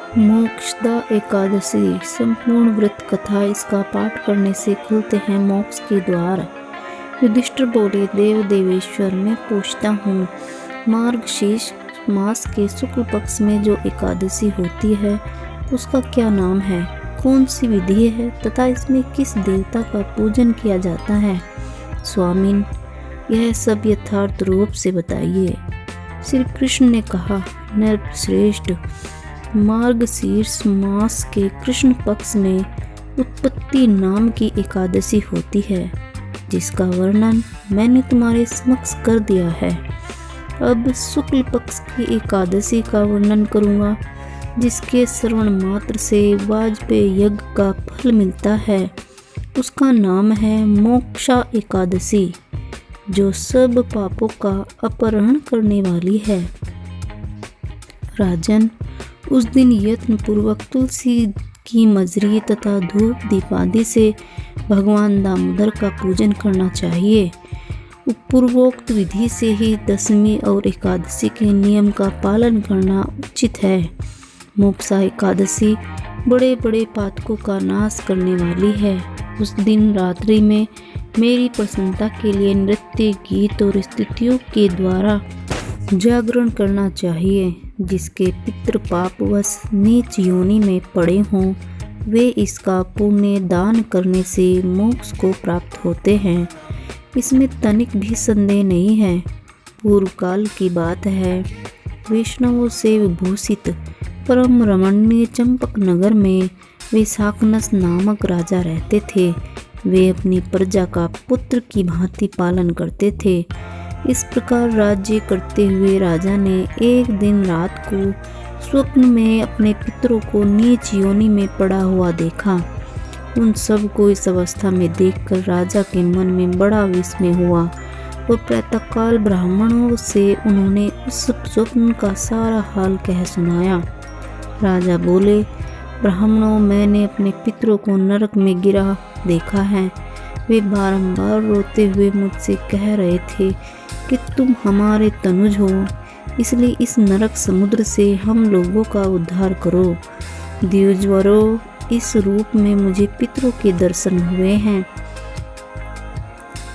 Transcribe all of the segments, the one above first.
मोक्षदा एकादशी संपूर्ण व्रत कथा। इसका पाठ करने से खुलते हैं मोक्ष के द्वार। युधिष्ठिर बोले, देव देवेश्वर, मैं पूछता हूँ, मार्गशीर्ष मास के शुक्ल पक्ष में जो एकादशी होती है उसका क्या नाम है, कौन सी विधि है तथा इसमें किस देवता का पूजन किया जाता है? स्वामिन, यह सब यथार्थ रूप से बताइए। श्री कृष्ण ने कहा, नरश्रेष्ठ, मार्गशीर्ष मास के कृष्ण पक्ष में उत्पत्ति नाम की एकादशी होती है, जिसका वर्णन मैंने तुम्हारे समक्ष कर दिया है। अब शुक्ल पक्ष की एकादशी का वर्णन करूंगा, जिसके श्रवण मात्र से वाजपेय यज्ञ का फल मिलता है। उसका नाम है मोक्षा एकादशी, जो सब पापों का अपहरण करने वाली है। राजन, उस दिन यत्न पूर्वक तुलसी की मजरी तथा धूप दीप आदि से भगवान दामोदर का पूजन करना चाहिए। पूर्वोक्त विधि से ही दशमी और एकादशी के नियम का पालन करना उचित है। मोक्षा एकादशी बड़े बड़े पातकों का नाश करने वाली है। उस दिन रात्रि में मेरी प्रसन्नता के लिए नृत्य, गीत और स्तुतियों के द्वारा जागरण करना चाहिए। जिसके पितृ पापवश नीच योनि में पड़े हों, वे इसका पुण्य दान करने से मोक्ष को प्राप्त होते हैं। इसमें तनिक भी संदेह नहीं है। पूर्व काल की बात है। वैष्णवों से विभूषित परम रमणीय चंपक नगर में वैशाखनस नामक राजा रहते थे। वे अपनी प्रजा का पुत्र की भांति पालन करते थे। इस प्रकार राज्य करते हुए राजा ने एक दिन रात को स्वप्न में अपने पितरों को नीच योनि में पड़ा हुआ देखा। उन सब को इस अवस्था में देखकर राजा के मन में बड़ा विस्मय हुआ और प्रातःकाल ब्राह्मणों से उन्होंने उस स्वप्न का सारा हाल कह सुनाया। राजा बोले, ब्राह्मणों, मैंने अपने पितरों को नरक में गिरा देखा है। वे बारंबार रोते हुए मुझसे कह रहे थे कि तुम हमारे तनुज हो, इसलिए इस नरक समुद्र से हम लोगों का उद्धार करो। द्विजवरों, इस रूप में मुझे पितरों के दर्शन हुए हैं।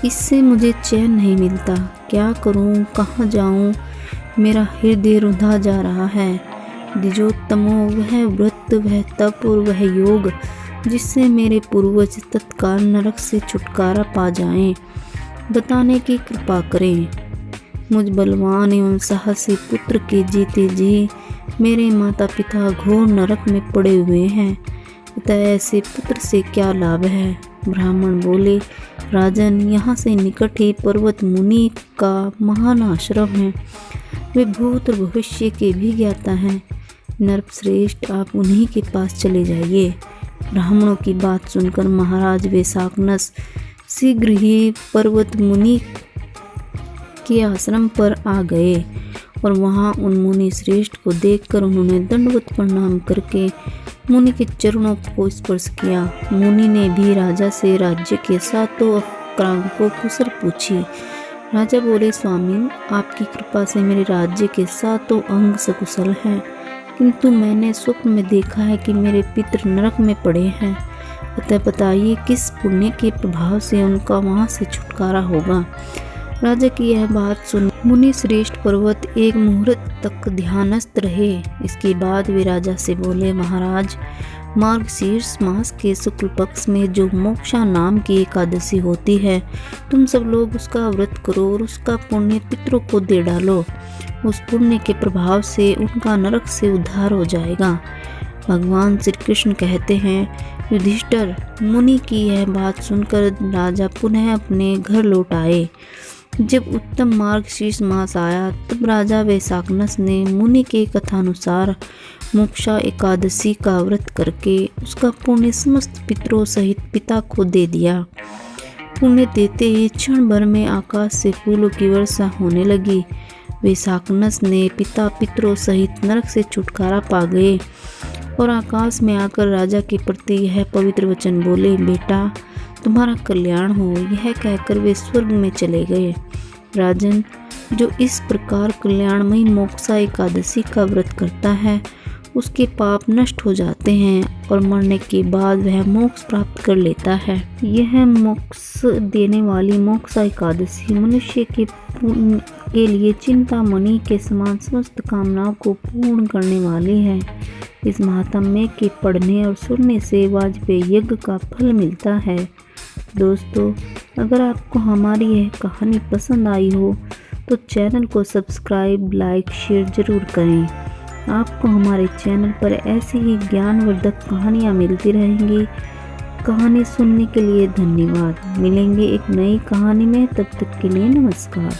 इससे मुझे चैन नहीं मिलता। क्या करूं, कहाँ जाऊं? मेरा हृदय रुंधा जा रहा है। द्विजोत्तमो, वह व्रत, वह तप और वह योग जिससे मेरे पूर्वज तत्काल नरक से छुटकारा पा जाएं, बताने की कृपा करें। मुझ बलवान एवं साहसी पुत्र के जीते जी मेरे माता पिता घोर नरक में पड़े हुए हैं, अतः ऐसे पुत्र से क्या लाभ है? ब्राह्मण बोले, राजन, यहाँ से निकट ही पर्वत मुनि का महान आश्रम है। वे भूत और भविष्य के भी ज्ञाता हैं। नरश्रेष्ठ, आप उन्हीं के पास चले जाइए। ब्राह्मणों की बात सुनकर महाराज वैशाखनस शीघ्र ही पर्वत मुनि के आश्रम पर आ गए और वहां उन मुनि श्रेष्ठ को देखकर उन्होंने दंडवत प्रणाम करके मुनि के चरणों को स्पर्श किया। मुनि ने भी राजा से राज्य के सातों अंकों कुशल पूछी। राजा बोले, स्वामी, आपकी कृपा से मेरे राज्य के सातों अंग सकुशल हैं, किंतु मैंने स्वप्न में देखा है कि मेरे पितृ नरक में पड़े हैं। अतः बताइए, किस पुण्य के प्रभाव से उनका वहां से छुटकारा होगा? राजा की यह बात सुन मुनि श्रेष्ठ पर्वत एक मुहूर्त तक ध्यानस्थ रहे। इसके बाद वे राजा से बोले, महाराज, मार्गशीर्ष मास के शुक्ल पक्ष में जो मोक्षा नाम की एकादशी होती है, तुम सब लोग उसका व्रत करो और उसका पुण्य पितरों को दे डालो। उस पुण्य के प्रभाव से उनका नरक से उद्धार हो जाएगा। भगवान श्री कृष्ण कहते हैं, युधिष्ठिर, मुनि की यह बात सुनकर राजा पुनः अपने घर लौट आए। जब उत्तम मार्गशीर्ष मास आया, तब राजा वैशाखनस ने मुनि के कथानुसार मोक्षा एकादशी का व्रत करके उसका पुण्य समस्त पितरों सहित पिता को दे दिया। पुण्य देते ही क्षण भर में आकाश से फूलों की वर्षा होने लगी। वैशाखनस ने पिता पितरों सहित नरक से छुटकारा पा गए और आकाश में आकर राजा के प्रति यह पवित्र वचन बोले, बेटा, तुम्हारा कल्याण हो। यह कहकर वे स्वर्ग में चले गए। राजन, जो इस प्रकार कल्याणमयी मोक्षा एकादशी का व्रत करता है, उसके पाप नष्ट हो जाते हैं और मरने के बाद वह मोक्ष प्राप्त कर लेता है। यह मोक्ष देने वाली मोक्षा एकादशी मनुष्य के लिए चिंतामणि के समान समस्त कामनाओं को पूर्ण करने वाली है। इस महात्म्य के पढ़ने और सुनने से वाजपेयी यज्ञ का फल मिलता है। दोस्तों, अगर आपको हमारी यह कहानी पसंद आई हो तो चैनल को सब्सक्राइब, लाइक, शेयर जरूर करें। आपको हमारे चैनल पर ऐसी ही ज्ञानवर्धक कहानियाँ मिलती रहेंगी। कहानी सुनने के लिए धन्यवाद। मिलेंगे एक नई कहानी में, तब तक के लिए नमस्कार।